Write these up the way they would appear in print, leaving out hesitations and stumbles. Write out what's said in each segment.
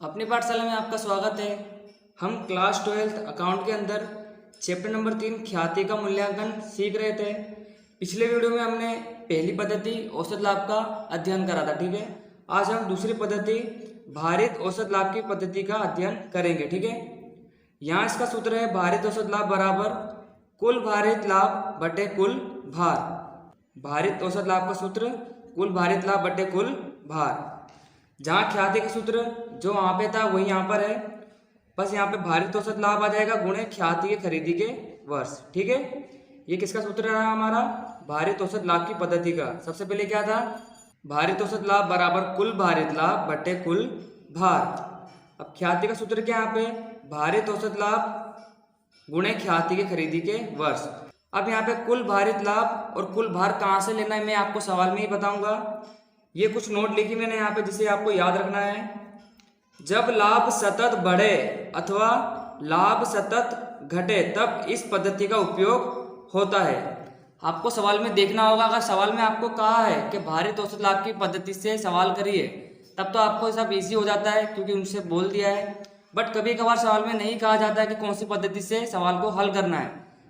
अपनी पाठशाला में आपका स्वागत है। हम क्लास 12 अकाउंट के अंदर चैप्टर नंबर 3 ख्याति का मूल्यांकन सीख रहे थे। पिछले वीडियो में हमने पहली पद्धति औसत लाभ का अध्ययन करा था, ठीक है। आज हम दूसरी पद्धति भारित औसत लाभ की पद्धति का अध्ययन करेंगे, ठीक है। यहाँ इसका सूत्र है भारित औसत लाभ बराबर कुल भारित लाभ बटे कुल भार। भारित औसत लाभ का सूत्र कुल भारित लाभ बटे कुल भार। जहाँ ख्याति का सूत्र जो वहाँ पे था वही यहाँ पर है, बस यहाँ पे भारित औसत लाभ आ जाएगा गुणे ख्याति के खरीदी के वर्ष, ठीक है। ये किसका सूत्र रहा हमारा? भारित औसत लाभ की पद्धति का। सबसे पहले क्या था? भारित औसत लाभ बराबर कुल भारित लाभ बटे कुल भार। अब ख्याति का सूत्र क्या यहाँ पे? भारित औसत लाभ गुणे ख्याति के खरीदी के वर्ष। अब यहाँ पे कुल भारित लाभ और कुल भार कहाँ से लेना है मैं आपको सवाल में ही बताऊंगा। ये कुछ नोट लिखी मैंने यहाँ पे जिसे आपको याद रखना है। जब लाभ सतत बढ़े अथवा लाभ सतत घटे तब इस पद्धति का उपयोग होता है। आपको सवाल में देखना होगा, अगर सवाल में आपको कहा है कि भारित औसत लाभ की पद्धति से सवाल करिए तब तो आपको सब इजी हो जाता है क्योंकि उनसे बोल दिया है। बट कभी कभार सवाल में नहीं कहा जाता है कि कौन सी पद्धति से सवाल को हल करना है,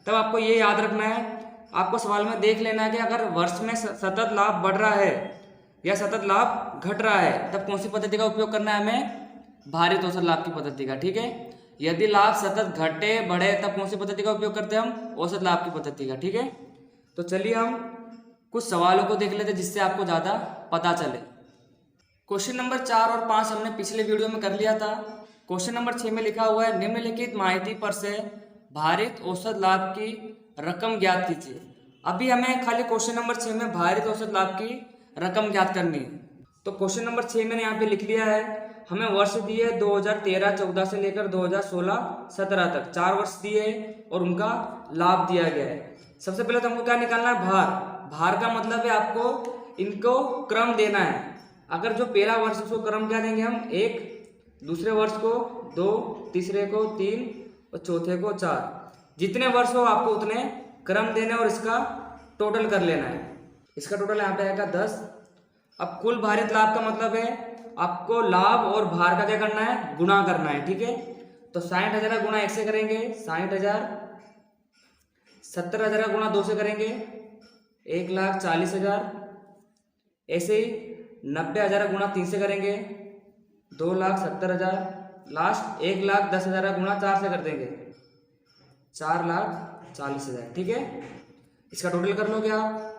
तब आपको ये याद रखना है। आपको सवाल में देख लेना है कि अगर वर्ष में सतत लाभ बढ़ रहा है या सतत लाभ घट रहा है तब कौन सी पद्धति का उपयोग करना है हमें? भारित औसत लाभ की पद्धति का, ठीक है। यदि लाभ सतत घटे बढ़े तब कौन सी पद्धति का उपयोग करते हैं हम? औसत लाभ की पद्धति का, ठीक है। तो चलिए हम कुछ सवालों को देख लेते हैं जिससे आपको ज़्यादा पता चले। क्वेश्चन नंबर 4 और 5 हमने पिछले वीडियो में कर लिया था। क्वेश्चन नंबर 6 में लिखा हुआ है निम्नलिखित माहिती पर से भारित औसत लाभ की रकम ज्ञात कीजिए। अभी हमें खाली क्वेश्चन नंबर 6 में भारित औसत लाभ की रकम ज्ञात करनी है। तो क्वेश्चन नंबर 6 मैंने यहाँ पे लिख लिया है। हमें वर्ष दिए 2013-14 से लेकर 2016-17 तक 4 वर्ष दिए और उनका लाभ दिया गया है। सबसे पहले तो हमको क्या निकालना है? भार। भार का मतलब है आपको इनको क्रम देना है। अगर जो पहला वर्ष उसको क्रम क्या देंगे हम? 1, दूसरे वर्ष को 2, तीसरे को 3 और चौथे को 4। जितने वर्ष हो आपको उतने क्रम देने और इसका टोटल कर लेना है। इसका टोटल यहाँ पे आएगा 10। अब कुल भारित लाभ का मतलब है आपको लाभ और भार का क्या करना है? गुणा करना है, ठीक है। तो 60,000 गुणा 1 से करेंगे 60,000, 70,000 का गुणा 2 से करेंगे 1,40,000, ऐसे ही 90,000 गुणा 3 से करेंगे 2,70,000, लास्ट 1,10,000 का गुणा 4 से कर देंगे 4,40,000, ठीक है। इसका टोटल कर लोगे आप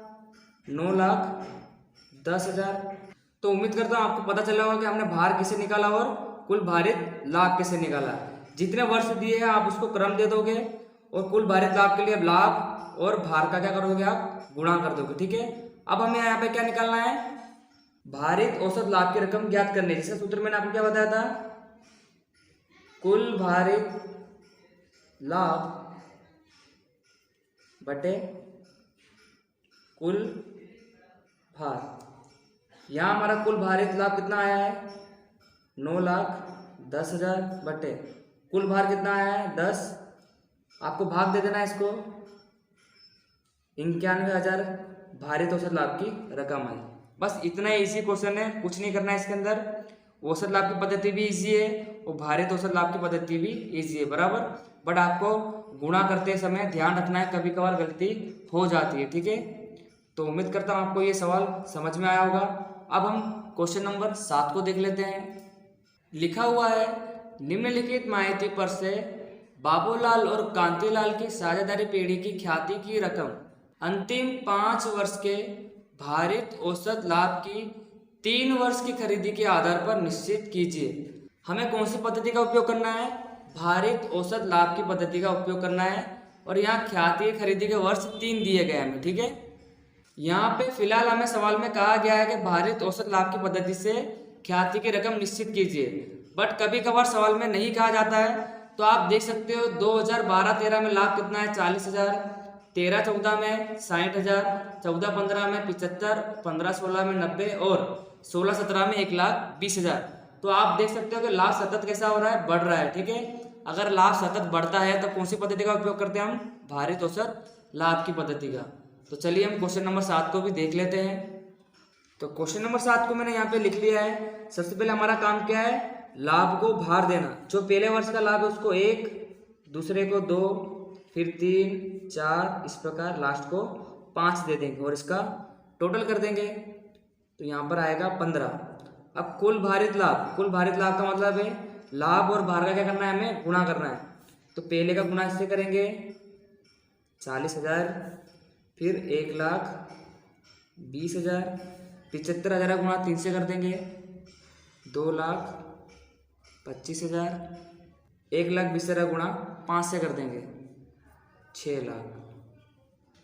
9,10,000। तो उम्मीद करता हूँ आपको पता चला होगा कि हमने भार किसे निकाला और कुल भारित लाभ किसे निकाला। जितने वर्ष दिए हैं आप उसको क्रम दे दोगे और कुल भारित लाभ के लिए लाभ और भार का क्या करोगे? आप गुणा कर दोगे, ठीक है। अब हमें यहाँ पे क्या निकालना है? भारित औसत लाभ की रकम ज्ञात करनी है। जिसका सूत्र मैंने आपको क्या बताया था? कुल भारित लाभ बटे कुल भार। यहाँ हमारा कुल भारित लाभ कितना आया है? 9,10,000 बटे कुल भार कितना आया है? 10। आपको भाग दे देना है इसको 91,000 भारित औसत लाभ की रकम आई। बस इतना ही इजी क्वेश्चन है, कुछ नहीं करना है इसके अंदर। औसत लाभ की पद्धति भी इजी है और भारित औसत लाभ की पद्धति भी इजी है बराबर। बट आपको गुणा करते समय ध्यान रखना है, कभी कभार गलती हो जाती है, ठीक है। तो उम्मीद करता हूँ आपको ये सवाल समझ में आया होगा। अब हम क्वेश्चन नंबर 7 को देख लेते हैं। लिखा हुआ है निम्नलिखित माहिती पर से बाबूलाल और कांतिलाल की साझेदारी पीढ़ी की ख्याति की रकम अंतिम 5 वर्ष के भारित औसत लाभ की 3 वर्ष की खरीदी के आधार पर निश्चित कीजिए। हमें कौन सी पद्धति का उपयोग करना है? भारित औसत लाभ की पद्धति का उपयोग करना है और यहाँ ख्याति की खरीदी के वर्ष 3 दिए गए हमें, ठीक है। यहाँ पे फिलहाल हमें सवाल में कहा गया है कि भारित औसत लाभ की पद्धति से ख्याति की रकम निश्चित कीजिए। बट कभी कभार सवाल में नहीं कहा जाता है तो आप देख सकते हो 2012-13 में लाभ कितना है? 40,000, 13-14 में 60,000, 14-15 में 75, 15-16 में 90 और 16-17 में 1,20,000। तो आप देख सकते हो कि लाभ सतत कैसा हो रहा है? बढ़ रहा है, ठीक है। अगर लाभ सतत बढ़ता है तो कौन सी पद्धति का उपयोग करते हैं हम? भारित औसत लाभ की पद्धति का। तो चलिए हम क्वेश्चन नंबर 7 को भी देख लेते हैं। तो क्वेश्चन नंबर 7 को मैंने यहाँ पे लिख लिया है। सबसे पहले हमारा काम क्या है? लाभ को भार देना। जो पहले वर्ष का लाभ है उसको 1, दूसरे को 2, फिर 3, 4, इस प्रकार लास्ट को 5 दे देंगे और इसका टोटल कर देंगे तो यहाँ पर आएगा 15। अब कुल भारित लाभ, कुल भारित लाभ का मतलब है लाभ और भार का क्या करना है, हमें गुणा करना है। तो पहले का गुणा इससे करेंगे 40,000, फिर 1,20,000, 75,000 का गुणा 3 से कर देंगे 2,25,000, 1,20,000 गुणा 5 से कर देंगे 6 लाख।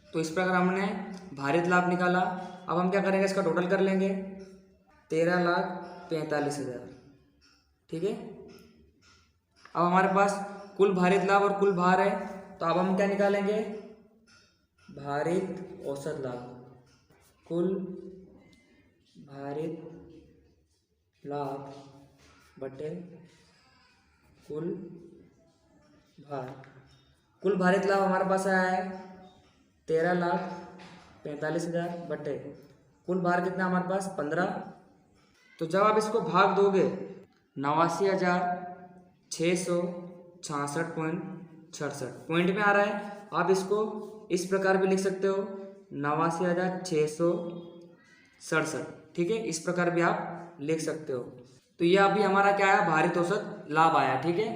तो इस प्रकार हमने भारित लाभ निकाला। अब हम क्या करेंगे, इसका टोटल कर लेंगे 13,45,000। ठीक है। अब हमारे पास कुल भारित लाभ और कुल भार है, तो अब हम क्या निकालेंगे, भारित औसत लाभ। कुल भारित लाभ बटे कुल भार। कुल भारित लाभ हमारे पास आया है 13,45,000 बटे कुल भार कितना हमारे पास 15। तो जब आप इसको भाग दोगे 89,666.66 पॉइंट में आ रहा है। आप इसको इस प्रकार भी लिख सकते हो 89,667। ठीक है, इस प्रकार भी आप लिख सकते हो। तो ये अभी हमारा क्या आया, भारित औसत लाभ आया। ठीक है।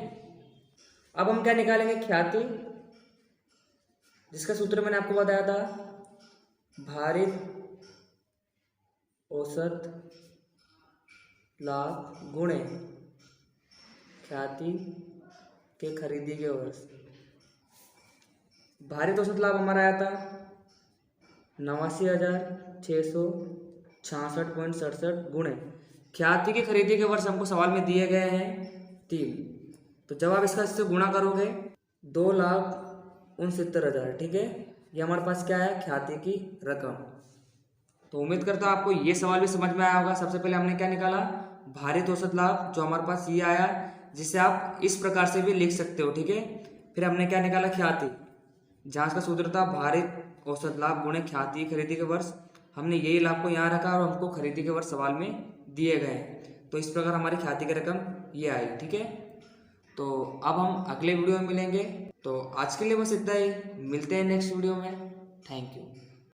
अब हम क्या निकालेंगे, ख्याति, जिसका सूत्र मैंने आपको बताया था, भारित औसत लाभ गुणे ख्याति के खरीदी के वर्ष। भारित औसत लाभ हमारा आया था 89,666.67 गुणे ख्याति की खरीदी के वर्ष। हमको सवाल में दिए गए हैं 3। तो जब आप इसका इससे गुणा करोगे 2,69,000। ठीक है, ये हमारे पास क्या है, ख्याति की रकम। तो उम्मीद करता हूँ आपको ये सवाल भी समझ में आया होगा। सबसे पहले हमने क्या निकाला, भारित औसत लाभ, जो हमारे पास ये आया, जिसे आप इस प्रकार से भी लिख सकते हो। ठीक है। फिर हमने क्या निकाला, ख्याति, जहाँ इसका सूत्र था भारित औसत लाभ गुणे ख्याति खरीदी के वर्ष। हमने यही लाभ को यहाँ रखा और हमको खरीदी के वर्ष सवाल में दिए गए। तो इस प्रकार हमारी ख्याति की रकम ये आई। ठीक है। तो अब हम अगले वीडियो में मिलेंगे। तो आज के लिए बस इतना ही, मिलते हैं नेक्स्ट वीडियो में। Thank you.